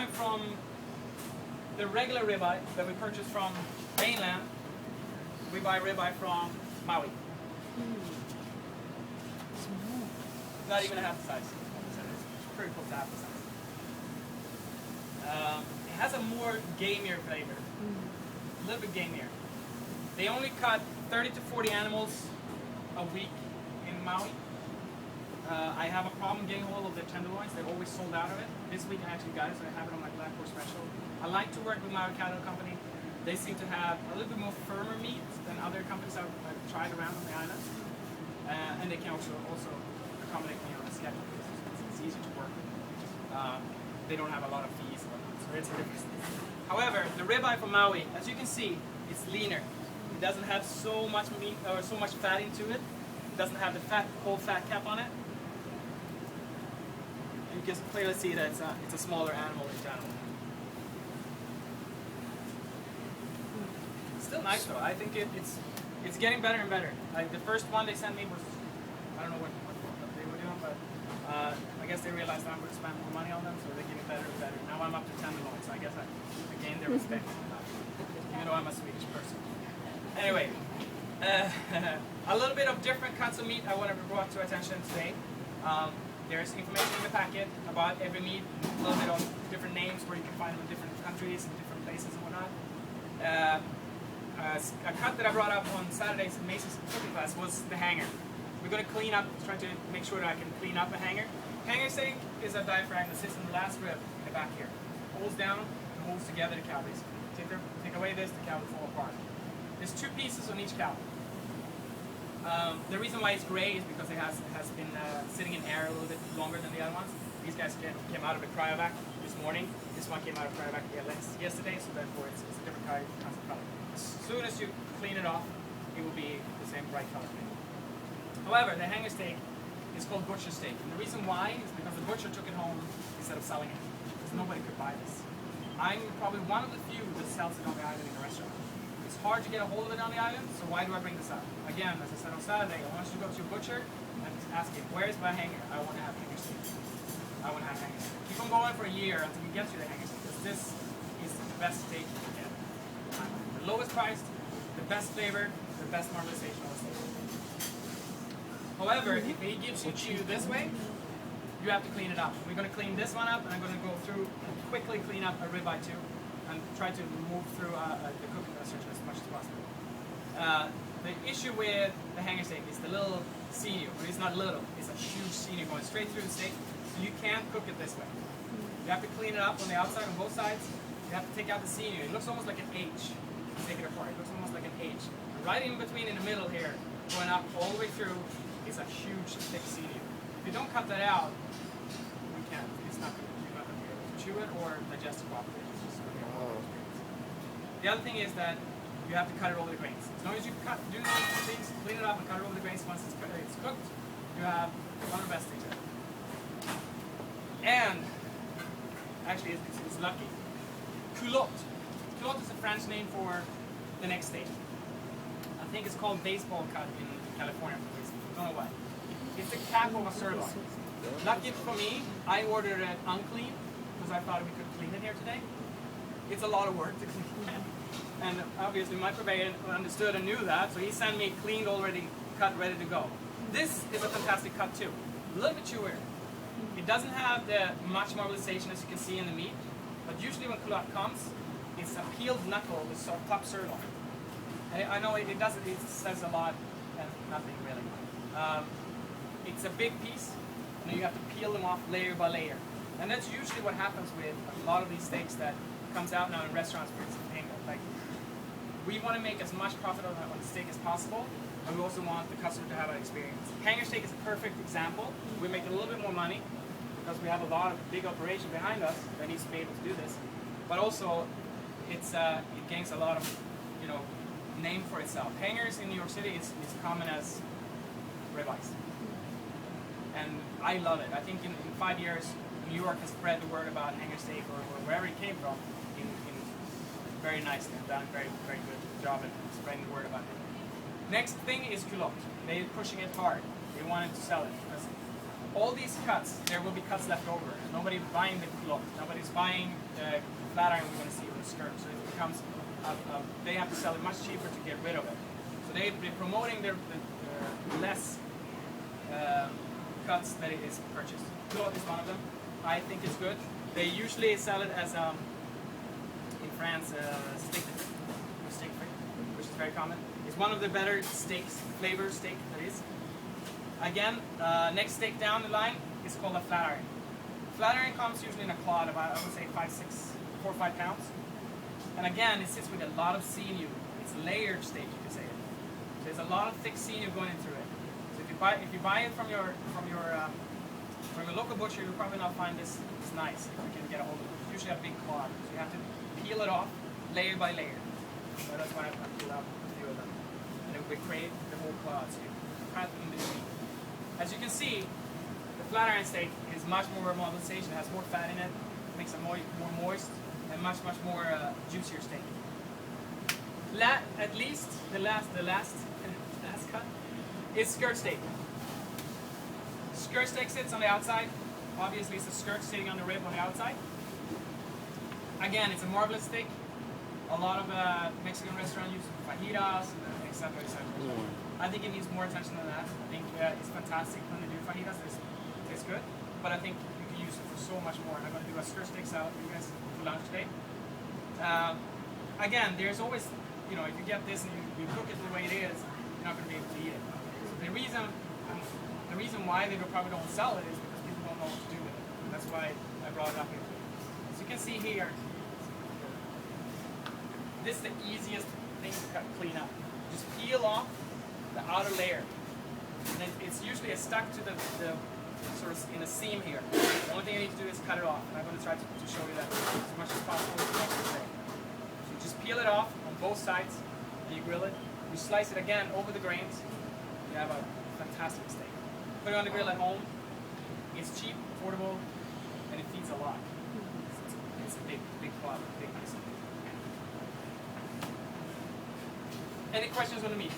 going from the regular ribeye that we purchase from mainland. We buy ribeye from Maui. Not even half the size. It's pretty close to half the size. It has a more gamier flavor. A little bit gamier. They only cut 30 to 40 animals a week in Maui. I have a problem getting hold of the tenderloins. They're always sold out of it. This week I actually got it, so I have it on my Black Horse Special. I like to work with Maui Cattle Company. They seem to have a little bit more firmer meat than other companies I've tried around on the island. And they can also accommodate me on a schedule. It's easy to work with. They don't have a lot of fees, so it's a difference. However, the ribeye from Maui, as you can see, it's leaner. It doesn't have so much meat or so much fat into it. It doesn't have the whole fat cap on it. You can clearly see that it's a smaller animal in general. It's still nice though. I think it's getting better and better. Like the first one they sent me was, I don't know what they were doing, but I guess they realized I'm going to spend more money on them, so they're getting better and better. Now I'm up to tenderloins, so I guess I gained their respect, even though I'm a Swedish person. Anyway, a little bit of different cuts of meat I want to brought to attention today. There's information in the packet about every meat, a little bit of different names where you can find them in different countries and different places and whatnot. A cut that I brought up on Saturday's Mason's cooking class was the hanger. We're going to clean up, trying to make sure that I can clean up a hanger. Hanger steak is a diaphragm that sits in the last rib in the back here. Holds down and holds together the cow basically. Take away this, the cow will fall apart. There's 2 pieces on each cow. The reason why it's gray is because it has been sitting in air a little bit longer than the other ones. These guys came out of the cryovac this morning. This one came out of cryovac yesterday, so therefore it's a different kind of color. As soon as you clean it off, it will be the same bright color. However, the hanger steak is called butcher steak, and the reason why is because the butcher took it home instead of selling it, because nobody could buy this. I'm probably one of the few that sells it on the island in a restaurant. It's hard to get a hold of it on the island, so why do I bring this up? Again, as I said on Saturday, I want you to go to your butcher and ask him, where's my hanger? I want to have hanger steak. I want to have hanger steak. Keep on going for a year until you get you the hanger steak, because this is the best steak you can get. The lowest priced, the best flavor, the best normalization of the steak. However, if he gives it to you this way, you have to clean it up. We're going to clean this one up, and I'm going to go through and quickly clean up a ribeye too, and try to move through the cooking process as much as possible. The issue with the hanger steak is the little sinew, but it's not little, it's a huge sinew going straight through the steak, so you can't cook it this way. You have to clean it up on the outside, on both sides. You have to take out the sinew. It looks almost like an H. Take it apart, it looks almost like an H. And right in between, in the middle here, going up all the way through, is a huge, thick sinew. If you don't cut that out, we can't. It's not good. You're not going to be able to chew it or digest it properly. It's just going to be a horrible experience. The other thing is that you have to cut it over the grains. As long as you do those things, clean it up and cut it over the grains once it's cooked, you have one of the best things ever. And, actually it's lucky, culotte. Culotte is a French name for the neck steak. I think it's called baseball cut in California for reason. I don't know why. It's the cap of a sirloin. Lucky for me, I ordered it unclean because I thought we could clean it here today. It's a lot of work to clean it. And obviously my purveyor understood and knew that, so he sent me cleaned, already cut, ready to go. This is a fantastic cut too. A little bit chewier. It doesn't have the much marbleization as you can see in the meat, but usually when culotte comes, it's a peeled knuckle with top sirloin. And I know it says a lot and nothing really. It's a big piece, and you have to peel them off layer by layer. And that's usually what happens with a lot of these steaks that comes out now in restaurants where it's containment. Like, we want to make as much profit on the steak as possible, and we also want the customer to have an experience. Hanger steak is a perfect example. We make a little bit more money because we have a lot of big operation behind us that needs to be able to do this. But also, it gains a lot of, name for itself. Hangers in New York City is common as ribeyes. And I love it. I think in 5 years, New York has spread the word about hanger steak or wherever it came from in very nicely. They've done a very, very good job at spreading the word about it. Next thing is culotte. They're pushing it hard. They wanted to sell it because all these cuts, there will be cuts left over. Nobody's buying the culotte. Nobody's buying the flat iron we're going to see with the skirt. So it becomes, they have to sell it much cheaper to get rid of it. So they're promoting their less cuts that it is purchased. Culotte is one of them. I think it's good. They usually sell it as, in France, steak free, which is very common. It's one of the better steaks, flavor steak that is. Again, next steak down the line is called a flat iron. Flat iron comes usually in a clod of, I would say, 4 or 5 pounds. And again, it sits with a lot of sinew. It's layered steak, you can say it. So there's a lot of thick sinew going in through it. So if you buy it from your local butcher, you'll probably not find this nice if you can get a hold of it. It's usually a big clod, so you have to peel it off layer by layer. So that's why I peeled out a few of them. And it will create the whole clod. So you cut in between. As you can see, the flat iron steak is much more mobilization. It has more fat in it, makes it more moist, and much more juicier steak. At least the last cut is skirt steak. Skirt steak sits on the outside. Obviously, it's a skirt sitting on the rib on the outside. Again, it's a marblet steak. A lot of Mexican restaurants use fajitas, etc. I think it needs more attention than that. I think it's fantastic when they do fajitas. It's good, but I think you can use it for so much more. And I'm going to do a skirt steak salad for you guys for lunch today. Again, there's always, if you get this and you cook it the way it is, you're not going to be able to eat it. So the reason why they probably don't sell it is because people don't know what to do with it. And that's why I brought it up here. As you can see here, this is the easiest thing to clean up. Just peel off the outer layer. And it's usually stuck to the sort of in a seam here. The only thing I need to do is cut it off. And I'm going to try to show you that as much as possible. So you just peel it off on both sides and you grill it. You slice it again over the grains. You have a fantastic steak. Put it on the grill at home. It's cheap, affordable, and it feeds a lot. It's a big plot, big piece. Any questions on the meat?